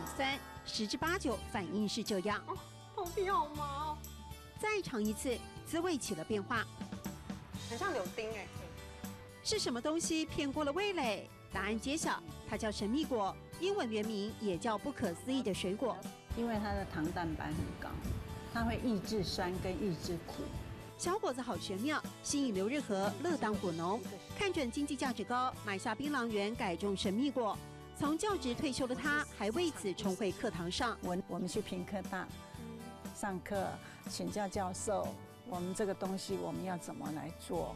酸，10之8九反应是这样。头皮好麻哦。再尝一次，滋味起了变化。很像柳丁哎。是什么东西骗过了味蕾？答案揭晓，它叫神秘果，英文原名也叫不可思议的水果。因为它的糖蛋白很高，它会抑制酸跟抑制苦。小伙子好玄妙，吸引刘日和乐当果农，看准经济价值高，买下槟榔园改种神秘果。从教职退休的他，还为此重回课堂上。我们去屏科大上课，请教教授，我们这个东西我们要怎么来做？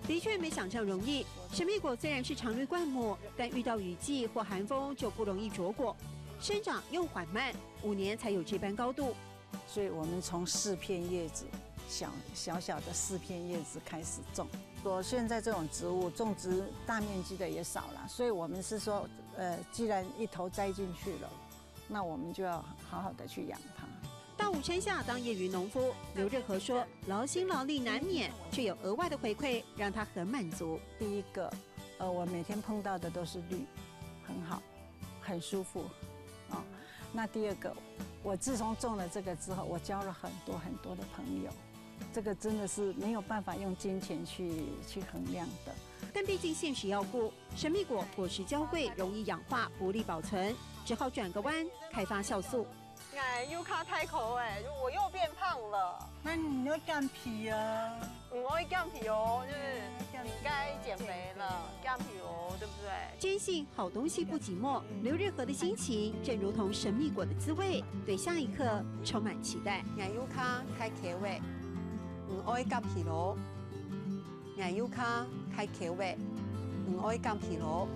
的确没想象容易。神秘果虽然是常绿灌木，但遇到雨季或寒风就不容易着果，生长又缓慢，5年才有这般高度。所以我们从4片叶子，小的4片叶子开始种。现在这种植物种植大面积的也少了，所以我们是说，既然一头栽进去了，那我们就要好好的去养它。到武山下当业余农夫，刘日和说，劳心劳力难免，却有额外的回馈，让他很满足。第一个，我每天碰到的都是绿，很好，很舒服，哦。那第二个，我自从种了这个之后，我交了很多的朋友，这个真的是没有办法用金钱去衡量的。但毕竟现实要顾，神秘果果实娇贵，容易氧化，不利保存，只好转个弯，开发酵素。哎，优卡太口哎，我又变胖了。那你要干皮啊？我会干皮哦，就是你该减肥了，干皮哦，对不对？坚信好东西不寂寞，刘日和的心情正如同神秘果的滋味，对下一刻充满期待。眼优卡开口味，爱干皮咯。眼优卡开口味，爱干皮咯。